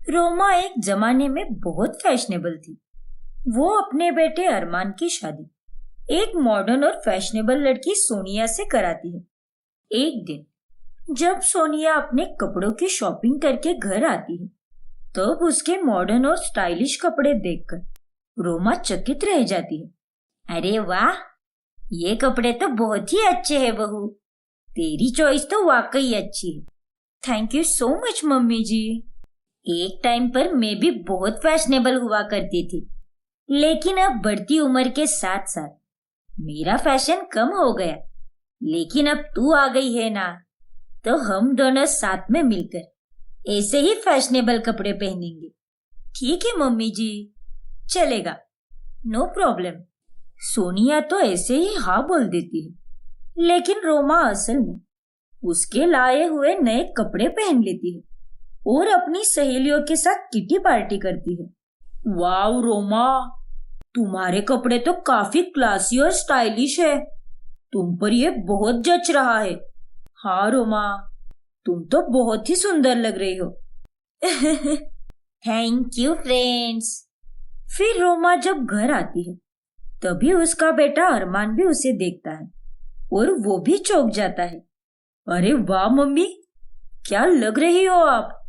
रोमा एक जमाने में बहुत फैशनेबल थी। वो अपने बेटे अरमान की शादी एक मॉडर्न और फैशनेबल लड़की सोनिया से कराती है। एक दिन जब सोनिया अपने कपड़ों की शॉपिंग करके घर आती है, तब उसके मॉडर्न और स्टाइलिश कपड़े देखकर रोमा चकित रह जाती है। अरे वाह, ये कपड़े तो बहुत ही अच्छे हैं बहू। तेरी चॉइस तो वाकई अच्छी है। Thank you so much mummy ji. एक टाइम पर मैं भी बहुत फैशनेबल हुआ करती थी, लेकिन अब बढ़ती उम्र के साथ साथ मेरा फैशन कम हो गया। लेकिन अब तू आ गई है ना, तो हम दोनों साथ में मिलकर ऐसे ही फैशनेबल कपड़े पहनेंगे। ठीक है मम्मी जी, चलेगा, नो प्रॉब्लम। सोनिया तो ऐसे ही हाँ बोल देती है, लेकिन रोमा असल में उसके लाए हुए नए कपड़े पहन लेती है और अपनी सहेलियों के साथ किटी पार्टी करती है। वाव रोमा, तुम्हारे कपड़े तो काफी क्लासी और स्टाइलिश है। तुम पर ये बहुत जच रहा है। हाँ रोमा, तुम तो बहुत ही सुंदर लग रही हो। Thank you friends. फिर रोमा जब घर आती है, तभी उसका बेटा अरमान भी उसे देखता है और वो भी चौंक जाता है। अरे वाह मम्मी, क्या लग रही हो आप।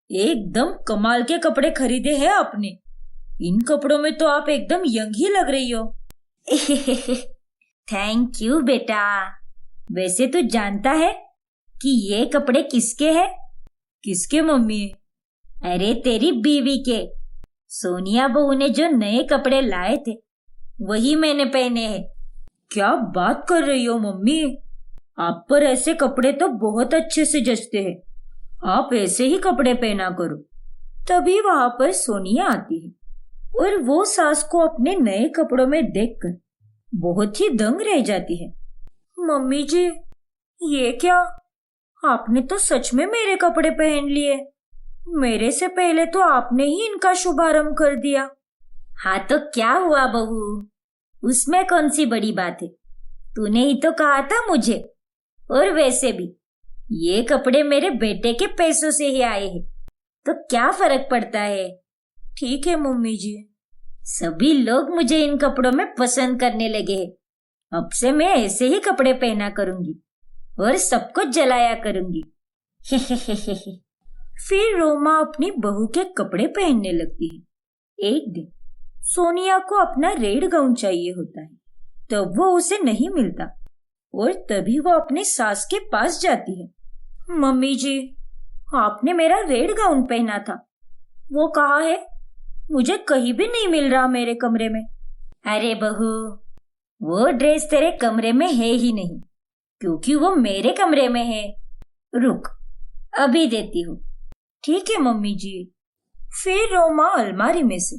एकदम कमाल के कपड़े खरीदे हैं आपने। इन कपड़ों में तो आप एकदम यंग ही लग रही हो। थैंक यू बेटा। वैसे तू जानता है कि ये कपड़े किसके हैं? किसके मम्मी? अरे तेरी बीवी के। सोनिया बहू ने जो नए कपड़े लाए थे वही मैंने पहने हैं। क्या बात कर रही हो मम्मी, आप पर ऐसे कपड़े तो बहुत अच्छे से जचते हैं। आप ऐसे ही कपड़े पहना करो। तभी वहां पर सोनिया आती है और वो सास को अपने नए कपड़ों में देखकर बहुत ही दंग रह जाती है। मम्मी जी, ये क्या, आपने तो सच में मेरे कपड़े पहन लिए। मेरे से पहले तो आपने ही इनका शुभारंभ कर दिया। हाँ तो क्या हुआ बहू, उसमें कौन सी बड़ी बात है। तूने ही तो कहा था मुझे। और वैसे भी ये कपड़े मेरे बेटे के पैसों से ही आए हैं, तो क्या फर्क पड़ता है। ठीक है मम्मी जी। सभी लोग मुझे इन कपड़ों में पसंद करने लगे हैं। अब से मैं ऐसे ही कपड़े पहना करूंगी और सबको जलाया करूंगी। फिर रोमा अपनी बहू के कपड़े पहनने लगती है। एक दिन सोनिया को अपना रेड गाउन चाहिए होता है, तब वो उसे नहीं मिलता और तभी वो अपने सास के पास जाती है। मम्मी जी, आपने मेरा रेड गाउन पहना था, वो कहाँ है? मुझे कहीं भी नहीं मिल रहा मेरे कमरे में। अरे बहू, वो ड्रेस तेरे कमरे में है ही नहीं, क्योंकि वो मेरे कमरे में है। रुक, अभी देती हूँ। ठीक है मम्मी जी। फिर रोमा अलमारी में से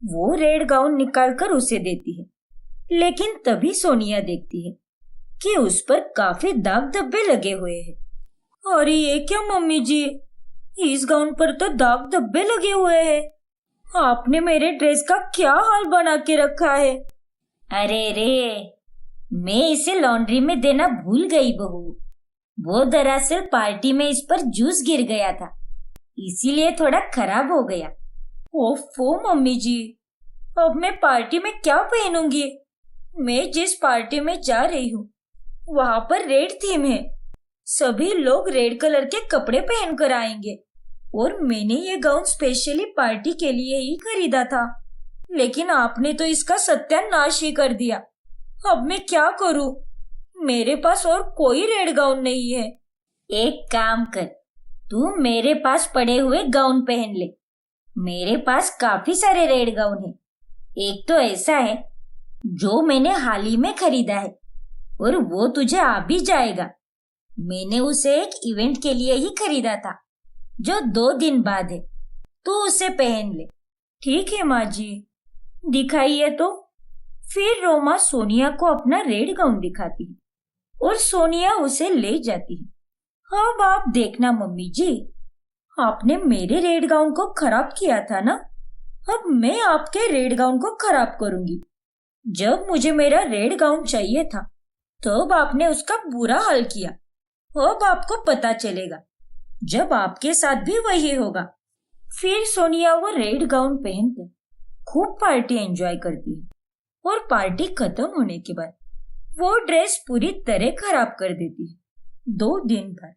वो रेड गाउन निकालकर उसे देती है, लेकिन तभी सोनिया देखती है कि उस पर काफी दाग धब्बे लगे हुए हैं। अरे ये क्या मम्मी जी, इस गाउन पर तो दाग धब्बे लगे हुए हैं। आपने मेरे ड्रेस का क्या हाल बना के रखा है। अरे रे, मैं इसे लॉन्ड्री में देना भूल गई बहू। वो दरअसल पार्टी में इस पर जूस गिर गया था, इसीलिए थोड़ा खराब हो गया। ओफो मम्मी जी, अब मैं पार्टी में क्या पहनूंगी। मैं जिस पार्टी में जा रही हूँ वहां पर रेड थीम है। सभी लोग रेड कलर के कपड़े पहन कर आएंगे और मैंने ये गाउन स्पेशली पार्टी के लिए ही खरीदा था, लेकिन आपने तो इसका सत्यानाश ही कर दिया। अब मैं क्या करूं? मेरे पास और कोई रेड गाउन नहीं है। एक काम कर, तू मेरे पास पड़े हुए गाउन पहन ले। मेरे पास काफी सारे रेड गाउन हैं। एक तो ऐसा है जो मैंने हाल ही में खरीदा है और वो तुझे आ भी जाएगा। मैंने उसे एक इवेंट के लिए ही खरीदा था जो 2 दिन बाद है। तू उसे पहन ले। ठीक है माँ जी, दिखाइए तो। फिर रोमा सोनिया को अपना रेड गाउन दिखाती है और सोनिया उसे ले जाती है। अब आप देखना मम्मी जी, आपने मेरे रेड गाउन को खराब किया था ना, अब मैं आपके रेड गाउन को खराब करूंगी। जब मुझे मेरा रेड गाउन चाहिए था तब आपने उसका बुरा हाल किया। अब आपको पता चलेगा जब आपके साथ भी वही होगा। फिर सोनिया वो रेड गाउन पहनकर खूब पार्टी एंजॉय करती है और पार्टी खत्म होने के बाद वो ड्रेस पूरी तरह खराब कर देती है। 2 दिन बाद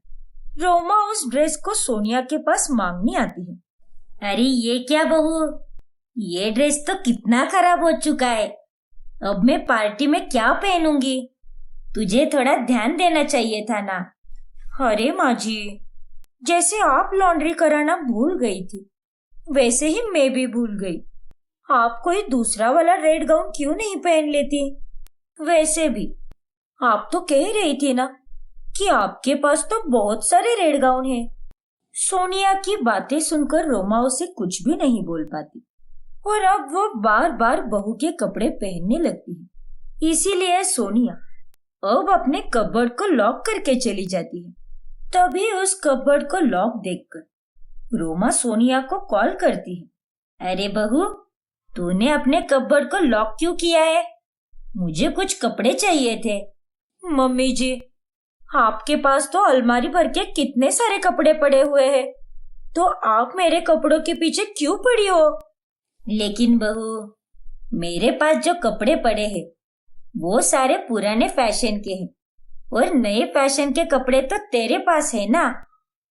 रोमा उस ड्रेस को सोनिया के पास मांगने आती है। अरे ये क्या बहू, ये ड्रेस तो कितना खराब हो चुका है, अब मैं पार्टी में क्या पहनूंगी? तुझे थोड़ा ध्यान देना चाहिए था ना। अरे माँ जी, जैसे आप लॉन्ड्री कराना भूल गई थी वैसे ही मैं भी भूल गई। आप कोई दूसरा वाला रेड गाउन क्यों नहीं पहन लेती? वैसे भी आप तो कह रही थी ना कि आपके पास तो बहुत सारे रेड गाउन हैं। सोनिया की बातें सुनकर रोमा उसे कुछ भी नहीं बोल पाती और अब वो बार बार बहू के कपड़े पहनने लगती है। इसीलिए सोनिया अब अपने कबर्ड को लॉक करके चली जाती है। तभी उस कबर्ड को लॉक देखकर रोमा सोनिया को कॉल करती है। अरे बहू, तूने अपने कबर्ड को लॉक क्यों किया है? मुझे कुछ कपड़े चाहिए थे। मम्मी जी, आपके पास तो अलमारी भर के कितने सारे कपड़े पड़े हुए हैं, तो आप मेरे कपड़ों के पीछे क्यों पड़ी हो? लेकिन बहू, मेरे पास जो कपड़े पड़े हैं वो सारे पुराने फैशन के हैं और नए फैशन के कपड़े तो तेरे पास है ना।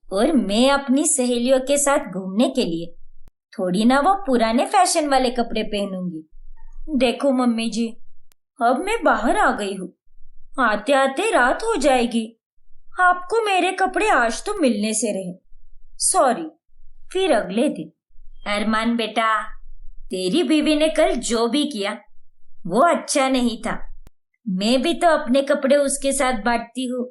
और मैं अपनी सहेलियों के साथ घूमने के लिए थोड़ी ना वो पुराने फैशन वाले कपड़े पहनूंगी। देखो मम्मी जी, अब मैं बाहर आ गई हूँ, आते आते रात हो जाएगी। आपको मेरे कपड़े आज तो मिलने से रहे, सॉरी। फिर अगले दिन, अरमान बेटा, तेरी बीवी ने कल जो भी किया वो अच्छा नहीं था। मैं भी तो अपने कपड़े उसके साथ बांटती हूँ,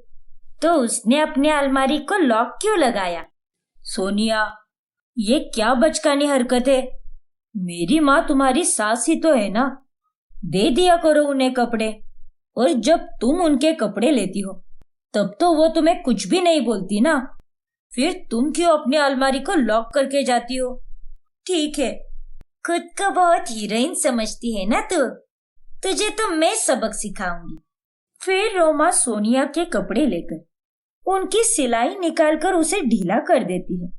तो उसने अपने अलमारी को लॉक क्यों लगाया? सोनिया, ये क्या बचकानी हरकत है? मेरी माँ तुम्हारी सास ही तो है ना, दे दिया करो उन्हें कपड़े। और जब तुम उनके कपड़े लेती हो तब तो वो तुम्हें कुछ भी नहीं बोलती ना, फिर तुम क्यों अपनी अलमारी को लॉक करके जाती हो? ठीक है, खुद को बहुत हीरोइन समझती है ना तू, तुझे तो मैं सबक सिखाऊंगी। फिर रोमा सोनिया के कपड़े लेकर उनकी सिलाई निकालकर उसे ढीला कर देती है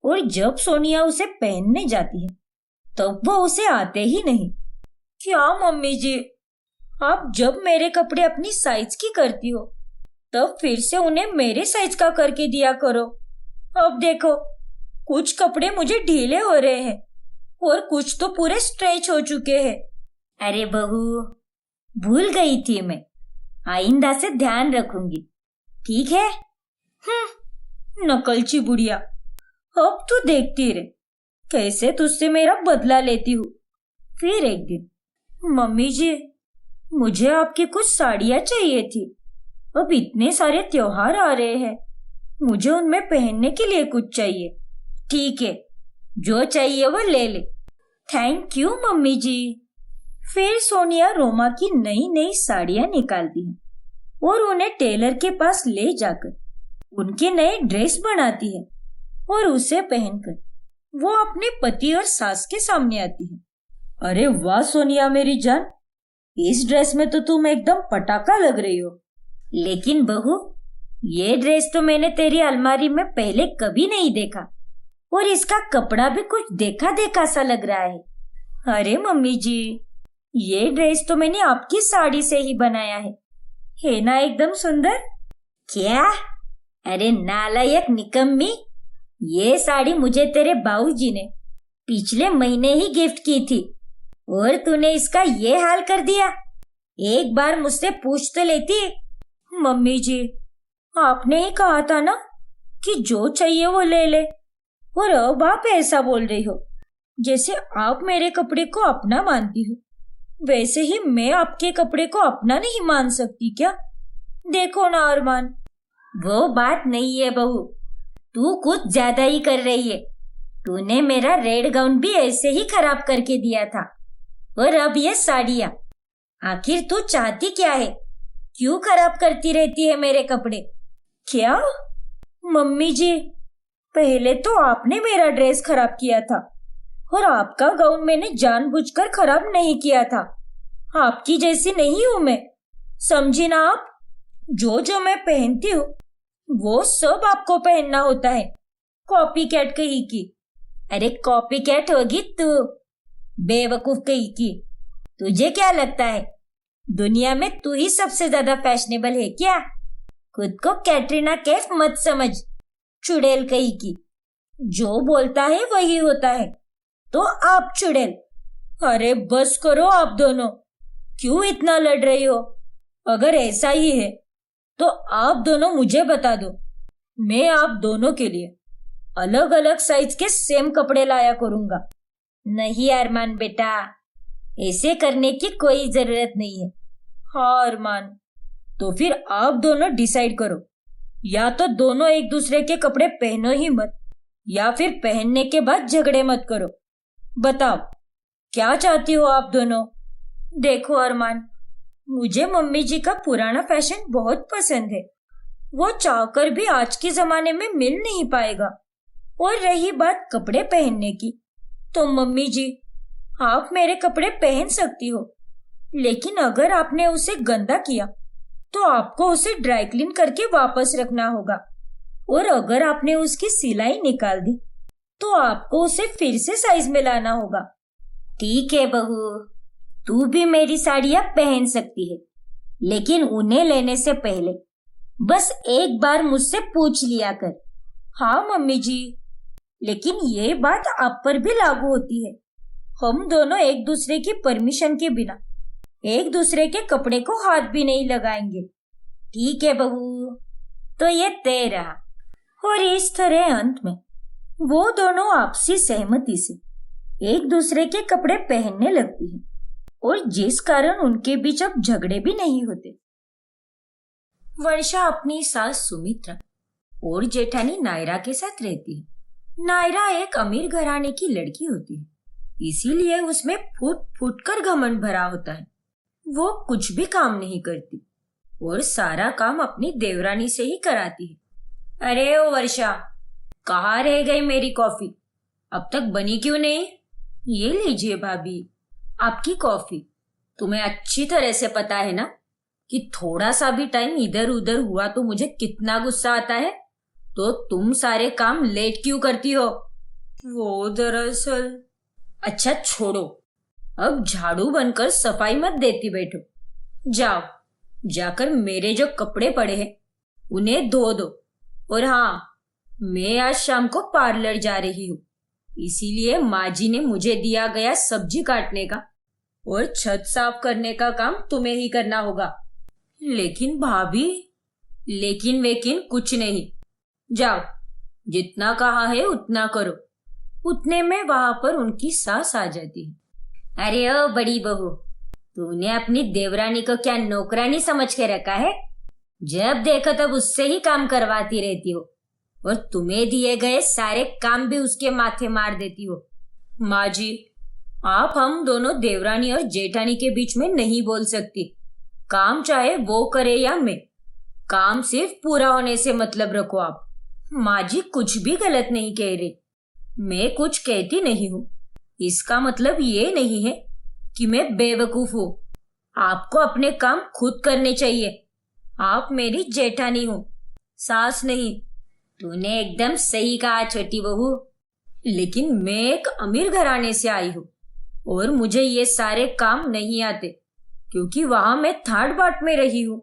और जब सोनिया उसे पहनने जाती है तब वो उसे आते ही नहीं। क्या मम्मी जी, आप जब मेरे कपड़े अपनी साइज की करती हो तब फिर से उन्हें मेरे साइज का करके दिया करो। अब देखो, कुछ कपड़े मुझे ढीले हो रहे हैं और कुछ तो पूरे स्ट्रेच हो चुके हैं। अरे बहू, भूल गई थी मैं, आइंदा से ध्यान रखूंगी, ठीक है? नकलची बुढ़िया, अब तू देखती रहे कैसे तुझसे मेरा बदला लेती हूँ। फिर एक दिन, मम्मी जी, मुझे आपकी कुछ साड़ियाँ चाहिए थी, अब इतने सारे त्योहार आ रहे हैं, मुझे उनमें पहनने के लिए कुछ चाहिए। ठीक है, जो चाहिए वो ले ले। थैंक यू मम्मी जी। फिर सोनिया रोमा की नई नई साड़ियाँ निकालती है और उन्हें टेलर के पास ले जाकर उनके नए ड्रेस बनाती है और उसे पहनकर वो अपने पति और सास के सामने आती है। अरे वाह सोनिया मेरी जान, इस ड्रेस में तो तुम एकदम पटाखा लग रही हो। लेकिन बहू, ये ड्रेस तो मैंने तेरी अलमारी में पहले कभी नहीं देखा और इसका कपड़ा भी कुछ देखा देखा सा लग रहा है। अरे मम्मी जी, ये ड्रेस तो मैंने आपकी साड़ी से ही बनाया है ना एकदम सुंदर? क्या? अरे नालायक निकम्मी, ये साड़ी मुझे तेरे बाबूजी ने पिछले महीने ही गिफ्ट की थी और तूने इसका ये हाल कर दिया। एक बार मुझसे पूछ तो लेती। मम्मी जी, आपने ही कहा था ना कि जो चाहिए वो ले ले, और अब आप ऐसा बोल रही हो जैसे आप मेरे कपड़े को अपना मानती हो। वैसे ही मैं आपके कपड़े को अपना नहीं मान सकती क्या? देखो ना अरमान, वो बात नहीं है बहू, तू कुछ ज्यादा ही कर रही है। तूने मेरा रेड गाउन भी ऐसे ही खराब करके दिया था, और अब ये साड़ियाँ, आखिर तू चाहती क्या है? क्यों खराब करती रहती है मेरे कपड़े? क्या? मम्मी जी, पहले तो आपने मेरा ड्रेस खराब किया था और आपका गाउन मैंने जानबूझकर खराब नहीं किया था। आपकी जैसी नहीं हूं मैं, समझी ना आप? जो जो मैं पहनती हूँ वो सब आपको पहनना होता है, कॉपी कैट कहीं की। अरे कॉपी कैट होगी तू, बेवकूफ कहीं की। तुझे क्या लगता है दुनिया में तू ही सबसे ज्यादा फैशनेबल है क्या? खुद को कैटरीना कैफ मत समझ, चुड़ैल कहीं की। जो बोलता है वही होता है, तो आप चुड़ैल। अरे बस करो आप दोनों, क्यों इतना लड़ रही हो? अगर ऐसा ही है तो आप दोनों मुझे बता दो, मैं आप दोनों के लिए अलग अलग साइज के सेम कपड़े लाया करूंगा। नहीं अरमान बेटा, ऐसे करने की कोई जरूरत नहीं है। हाँ अरमान, तो फिर आप दोनों डिसाइड करो, या तो दोनों एक दूसरे के कपड़े पहनो ही मत, या फिर पहनने के बाद झगड़े मत करो। बताओ क्या चाहती हो आप दोनों? देखो अरमान, मुझे मम्मी जी का पुराना फैशन बहुत पसंद है, वो चाहकर भी आज के जमाने में मिल नहीं पाएगा। और रही बात कपड़े पहनने की, तो मम्मी जी आप मेरे कपड़े पहन सकती हो, लेकिन अगर आपने उसे गंदा किया तो आपको उसे ड्राई क्लीन करके वापस रखना होगा, और अगर आपने उसकी सिलाई निकाल दी तो आपको उसे फिर से साइज में लाना होगा। ठीक है बहू, तू भी मेरी साड़ियां पहन सकती है, लेकिन उन्हें लेने से पहले बस एक बार मुझसे पूछ लिया कर। हाँ मम्मी जी, लेकिन ये बात आप पर भी लागू होती है। हम दोनों एक दूसरे की परमिशन के बिना एक दूसरे के कपड़े को हाथ भी नहीं लगाएंगे। ठीक है बहू, तो ये तय रहा। और इस तरह अंत में वो दोनों आपसी सहमति से एक दूसरे के कपड़े पहनने लगती हैं, और जिस कारण उनके बीच अब झगड़े भी नहीं होते। वर्षा अपनी सास सुमित्रा और जेठानी नायरा के साथ रहती है। नायरा एक अमीर घराने की लड़की होती है, इसीलिए उसमें फूट फूट कर घमंड भरा होता है। वो कुछ भी काम नहीं करती और सारा काम अपनी देवरानी से ही कराती है। अरे ओ वर्षा, कहाँ रह गई मेरी कॉफी? अब तक बनी क्यों नहीं? ये लीजिए भाभी, आपकी कॉफी। तुम्हें अच्छी तरह से पता है ना कि थोड़ा सा भी टाइम इधर उधर हुआ तो मुझे कितना गुस्सा आता है। तो तुम सारे काम लेट क्यों करती हो? वो दरअसल। अच्छा छोड़ो, अब झाड़ू बनकर सफाई मत देती बैठो। जाओ, जाकर मेरे जो कपड़े पड़े हैं उन्हें धो दो। और हाँ, मैं आज शाम को पार्लर जा रही हूँ, इसीलिए माँ जी ने मुझे दिया गया सब्जी काटने का और छत साफ करने का काम तुम्हें ही करना होगा। लेकिन भाभी, लेकिन वेकिन कुछ नहीं। जाओ, जितना कहा है उतना करो। उतने में वहां पर उनकी सास आ जाती है। अरे ओ बड़ी बहू, तूने अपनी देवरानी को क्या नौकरानी समझ के रखा है? जब देखो तब उससे ही काम करवाती रहती हो, और तुम्हें दिए गए सारे काम भी उसके माथे मार देती हो। माँ जी, आप हम दोनों देवरानी और जेठानी के बीच में नहीं बोल सकती। काम चाहे वो करे या मैं, काम सिर्फ पूरा होने से मतलब रखो आप। माँ जी कुछ भी गलत नहीं कह रही, मैं कुछ कहती नहीं हूँ, इसका मतलब ये नहीं है कि मैं बेवकूफ हूँ। आपको अपने काम खुद करने चाहिए। आप मेरी जेठानी हो, सास नहीं। तूने एकदम सही कहा छोटी बहू, लेकिन मैं एक अमीर घराने से आई हूँ और मुझे ये सारे काम नहीं आते, क्योंकि वहां मैं थर्ड पार्ट में रही हूँ।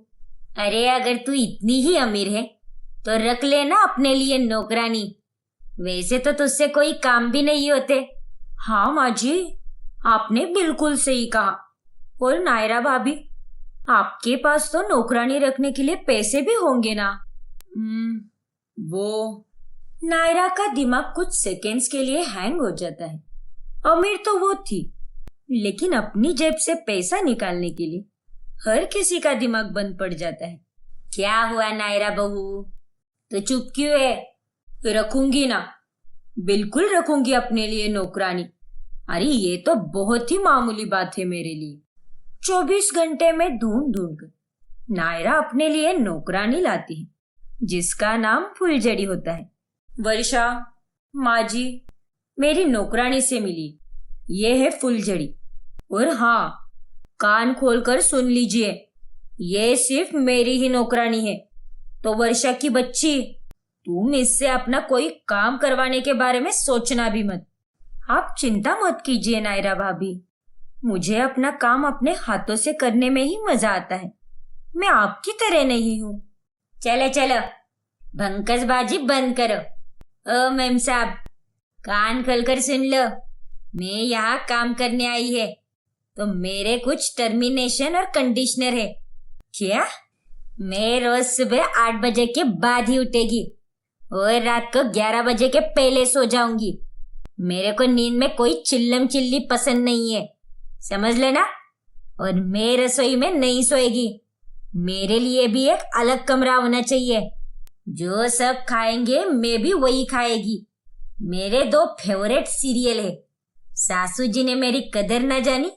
अरे अगर तू इतनी ही अमीर है तो रख लेना अपने लिए नौकरानी, वैसे तो तुझसे कोई काम भी नहीं होते। हाँ माँ जी, आपने बिल्कुल सही कहा। और नायरा भाभी, आपके पास तो नौकरानी रखने के लिए पैसे भी होंगे ना? वो नायरा का दिमाग कुछ सेकेंड्स के लिए हैंग हो जाता है। अमीर तो वो थी, लेकिन अपनी जेब से पैसा निकालने के लिए हर किसी का दिमाग बंद पड़ जाता है। क्या हुआ नायरा बहू, तो चुप क्यों है? रखूंगी ना, बिल्कुल रखूंगी अपने लिए नौकरानी। अरे ये तो बहुत ही मामूली बात है मेरे लिए। 24 घंटे में ढूंढ ढूंढ कर नायरा अपने लिए नौकरानी लाती है, जिसका नाम फुलझड़ी होता है। वर्षा, माँ जी मेरी नौकरानी से मिली, ये है फुलझड़ी। और हाँ, कान खोलकर सुन लीजिए, ये सिर्फ मेरी ही नौकरानी है। तो वर्षा की बच्ची, तुम इससे अपना कोई काम करवाने के बारे में सोचना भी मत। आप चिंता मत कीजिए नायरा भाभी, मुझे अपना काम अपने हाथों से करने में ही मजा आता है। मैं आपकी तरह नहीं हूँ। चलो चलो, भंकसबाजी बंद करो। ओ मैम साहब, कान खोलकर सुन लो। मैं यहाँ काम करने आई है, तो मेरे कुछ टर्मिनेशन और कंडीशनर है। क्या? मैं रोज सुबह 8 बजे के बाद ही उठेगी और रात को 11 बजे के पहले सो जाऊंगी। मेरे को नींद में कोई चिल्लम चिल्ली पसंद नहीं है, समझ लेना। और मैं रसोई में नहीं सोएगी। मेरे लिए भी एक अलग कमरा होना चाहिए। जो सब खाएंगे मैं भी वही खाएगी। मेरे 2 फेवरेट सीरियल है, सासू जी ने मेरी कदर न जानी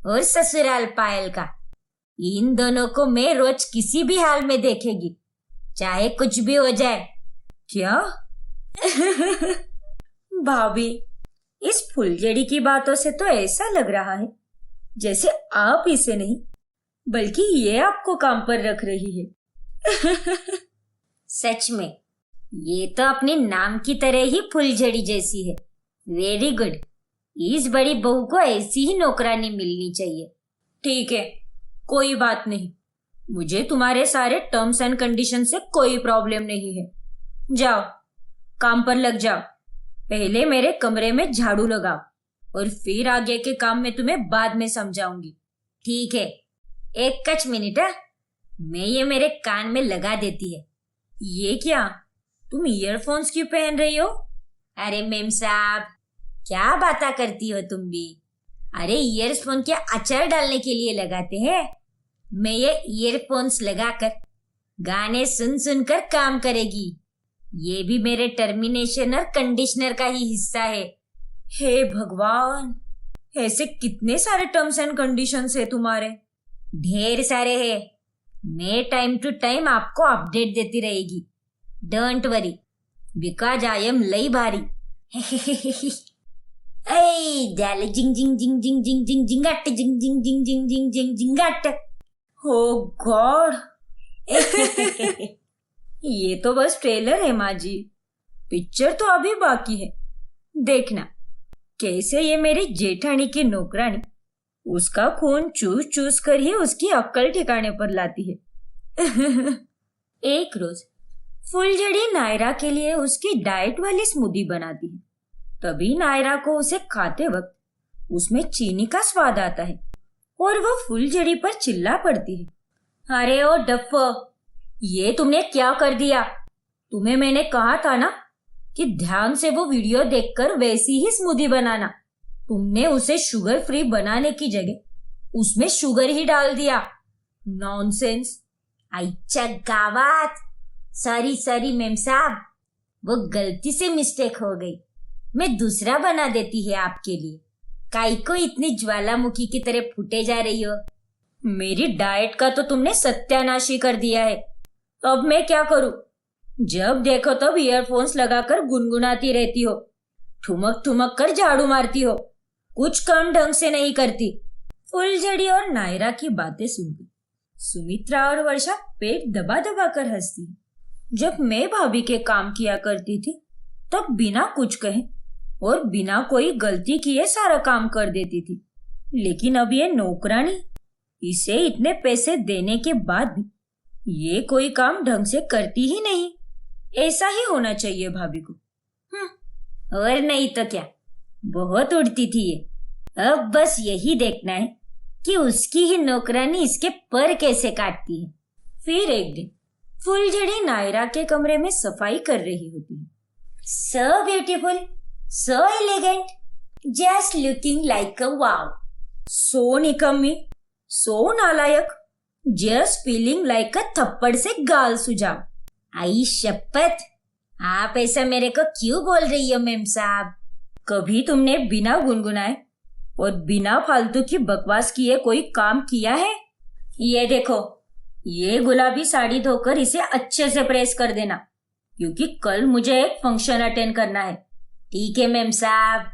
और ससुराल पायल का। इन दोनों को मैं रोज किसी भी हाल में देखेगी, चाहे कुछ भी हो जाए। क्या? भाभी, इस फुलझड़ी की बातों से तो ऐसा लग रहा है जैसे आप इसे नहीं बल्कि ये आपको काम पर रख रही है। सच में ये तो अपने नाम की तरह ही फुलझड़ी जैसी है। Very good. इस बड़ी बहू को ऐसी ही नौकरानी मिलनी चाहिए। ठीक है, कोई बात नहीं। मुझे तुम्हारे सारे टर्म्स एंड कंडीशन से कोई प्रॉब्लम नहीं है। जाओ, काम पर लग जाओ। पहले मेरे कमरे में झाड़ू लगाओ और फिर आगे के काम में तुम्हें बाद में समझाऊंगी। ठीक है, एक कच मिनट। मैं ये मेरे कान में लगा देती है। ये क्या? तुम ईयरफोन्स क्यों पहन रही हो? अरे मेम साहब, क्या बातें करती हो तुम भी? अरे ईयरफोन क्या अचार डालने के लिए लगाते हैं? मैं ये ईयरफोन्स लगाकर गाने सुन सुनकर काम करेगी। ये भी मेरे टर्मिनेशन और कंडीशनर का ही हिस्सा है। हे भगवान, ऐसे कितने सारे टर्म्स एंड कंडीशंस है तुम्हारे? ढेर सारे हैं। मैं टाइम टू टाइम आपको अपडेट देती रहेगी। Don't worry, because I am लई भारी। डाले जिंग जिंग जिंग जिंग जिंग जिंग जिंगाट जिंग जिंग जिंग जिंग जिंग जिंग जिंगाट। हो गॉड। ये तो बस ट्रेलर है माँ जी, पिक्चर तो अभी बाकी है। देखना कैसे ये मेरी जेठानी की नौकरानी उसका खून चूस चूस कर ही उसकी अक्ल ठिकाने पर लाती है। एक रोज फुलझड़ी नायरा के लिए उसकी डाइट वाली स्मूदी बनाती है। तभी नायरा को उसे खाते वक्त उसमें चीनी का स्वाद आता है और वो फुलझड़ी पर चिल्ला पड़ती है। अरे ओ डफ्फो, ये तुमने क्या कर दिया? तुम्हें मैंने कहा था ना कि ध्यान से वो वीडियो देखकर वैसी ही स्मूदी बनाना। तुमने उसे शुगर फ्री बनाने की जगह उसमें शुगर ही डाल दिया। नॉनसेंस। अच्छा गावात। सॉरी मेम साहब, वो गलती से मिस्टेक हो गई। मैं दूसरा बना देती है आपके लिए। काई को इतनी ज्वालामुखी की तरह फूटे जा रही हो? मेरी डाइट का तो तुमने सत्यानाश ही कर दिया है। अब मैं क्या करूं? जब देखो तब ईयरफोन्स लगाकर गुनगुनाती रहती हो, ठुमक ठुमक कर झाड़ू मारती हो, कुछ काम ढंग से नहीं करती। फुलझड़ी और नायरा की बातें सुनकर सुमित्रा और वर्षा पेट दबा दबा कर हंसती। जब मैं भाभी के काम किया करती थी तब बिना कुछ कहे और बिना कोई गलती किए सारा काम कर देती थी, लेकिन अब ये नौकरानी, इसे इतने पैसे देने के बाद भी ये कोई काम ढंग से करती ही नहीं। ऐसा ही होना चाहिए भाभी को। और नहीं तो क्या, बहुत उड़ती थी ये। अब बस यही देखना है कि उसकी ही नौकरानी इसके पर कैसे काटती है। फिर एक दिन फुलझड़ी नायरा के कमरे में सफाई कर रही होती है। So beautiful, so elegant, just looking like a wow. So निकम्मी, सो नालायक, जस्ट फीलिंग लाइक अ थप्पड़ से गाल सुझाव। आई शपथ, आप ऐसा मेरे को क्यों बोल रही हो मेम साहब? कभी तुमने बिना गुनगुनाए और बिना फालतू की बकवास किए कोई काम किया है? ये देखो, ये गुलाबी साड़ी धोकर इसे अच्छे से प्रेस कर देना, क्योंकि कल मुझे एक फंक्शन अटेंड करना है। ठीक है मेम साहब,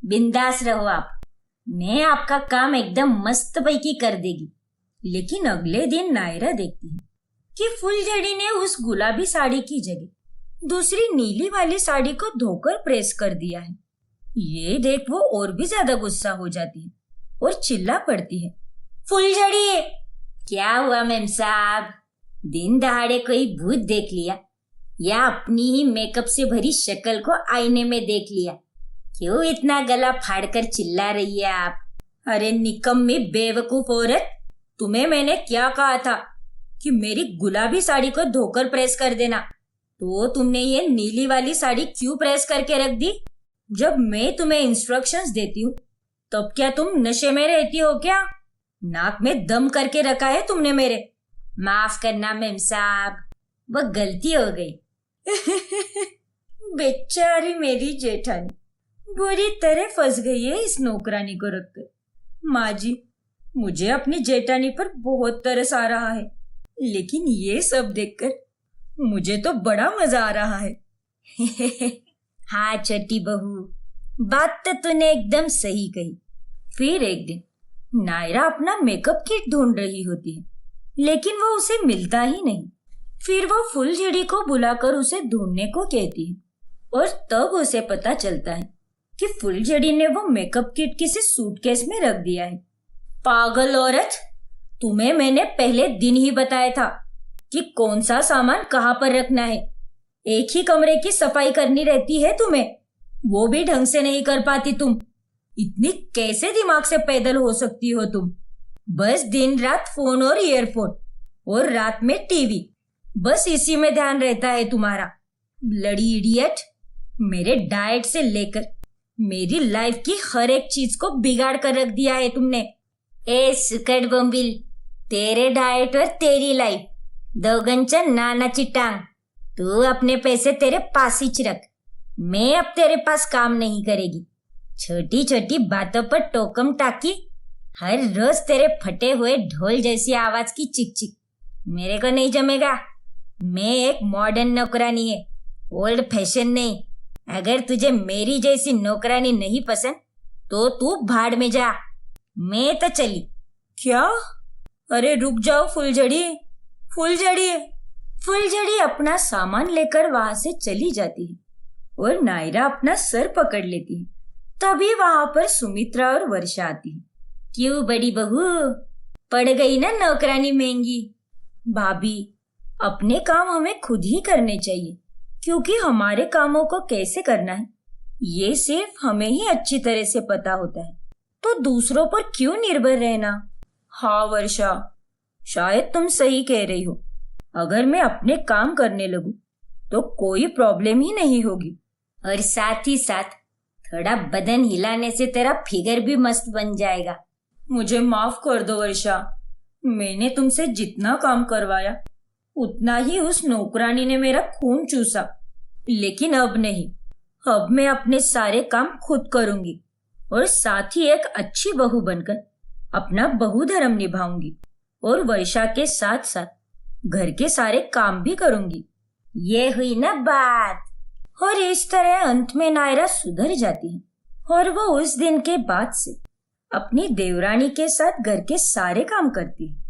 बिंदास रहो आप। मैं आपका काम एकदम मस्त पैकी कर देगी। लेकिन अगले दिन नायरा देखती है कि फुलझड़ी ने उस गुलाबी साड़ी की जगह दूसरी नीली वाली साड़ी को धोकर प्रेस कर दिया है। ये देख वो और भी ज्यादा गुस्सा हो जाती है और चिल्ला पड़ती है, फुलझड़ी! क्या हुआ मेम साहब? दिन दहाड़े कोई भूत देख लिया या अपनी ही मेकअप से भरी शक्ल को आईने में देख लिया? क्यों इतना गला फाड़कर चिल्ला रही है आप? अरे निकम्मी बेवकूफ औरत, तुम्हें मैंने क्या कहा था कि मेरी गुलाबी साड़ी को धोकर प्रेस कर देना, तो तुमने ये नीली वाली साड़ी क्यों प्रेस करके रख दी? जब मैं तुम्हें इंस्ट्रक्शंस देती हूँ तब क्या तुम नशे में रहती हो क्या? नाक में दम करके रखा है तुमने मेरे। माफ करना मेम साहब, वो गलती हो गई। बेचारी मेरी जेठानी बुरी तरह फंस गई है इस नौकरानी को रखकर। माँ जी, मुझे अपनी जेठानी पर बहुत तरस आ रहा है, लेकिन ये सब देखकर मुझे तो बड़ा मजा आ रहा है। हाँ छोटी बहू, बात तो तूने एकदम सही कही। फिर एक दिन नायरा अपना मेकअप किट ढूंढ रही होती है, लेकिन वो उसे मिलता ही नहीं। फिर वो फुलझड़ी को बुलाकर उसे ढूंढने को कहती है और तब उसे पता चलता है कि फुलझड़ी ने वो मेकअप किट किसी सूटकेस में रख दिया है। पागल औरत, तुम्हें मैंने पहले दिन ही बताया था कि कौन सा सामान कहाँ पर रखना है। एक ही कमरे की सफाई करनी रहती है तुम्हें, वो भी ढंग से नहीं कर पाती तुम। इतनी कैसे दिमाग से पैदल हो सकती हो तुम? बस दिन रात फोन और ईयरफोन और रात में टीवी, बस इसी में ध्यान रहता है तुम्हारा। ब्लडी इडियट, मेरे डाइट से लेकर मेरी लाइफ की हर एक चीज को बिगाड़ कर रख दिया है तुमने। ए सुकड़ बम्बिल, तेरे डाइट और तेरी लाइफ दो गंचा नाना चिटांग। तू अपने पैसे तेरे पास ही रख, मैं अब तेरे पास काम नहीं करेगी। छोटी छोटी बातों पर टोकम टाकी, हर रोज तेरे फटे हुए ढोल जैसी आवाज की चिक चिक, मेरे को नहीं जमेगा। मैं एक मॉडर्न नौकरानी है, ओल्ड फैशन नहीं। अगर तुझे मेरी जैसी नौकरानी नहीं पसंद तो तू भाड़ में जा, मैं तो चली। क्या? अरे रुक जाओ फुलझड़ी, फुलझड़ी। फुलझड़ी अपना सामान लेकर वहां से चली जाती है और नायरा अपना सर पकड़ लेती है। तभी वहां पर सुमित्रा और वर्षा आती है। क्यों बड़ी बहू, पड़ गई ना नौकरानी महंगी? भाभी, अपने काम हमें खुद ही करने चाहिए, क्योंकि हमारे कामों को कैसे करना है ये सिर्फ हमें ही अच्छी तरह से पता होता है, तो दूसरों पर क्यों निर्भर रहना? हाँ वर्षा, शायद तुम सही कह रही हो। अगर मैं अपने काम करने लगूं तो कोई प्रॉब्लम ही नहीं होगी, और साथ ही साथ थोड़ा बदन हिलाने से तेरा फिगर भी मस्त बन जाएगा। मुझे माफ कर दो वर्षा, मैंने तुमसे जितना काम करवाया उतना ही उस नौकरानी ने मेरा खून चूसा, लेकिन अब नहीं। अब मैं अपने सारे काम खुद करूंगी और साथ ही एक अच्छी बहू बनकर अपना बहू धर्म निभाऊंगी और वर्षा के साथ साथ घर के सारे काम भी करूंगी। ये हुई ना बात। और इस तरह अंत में नायरा सुधर जाती है और वो उस दिन के बाद से अपनी देवरानी के साथ घर के सारे काम करती है।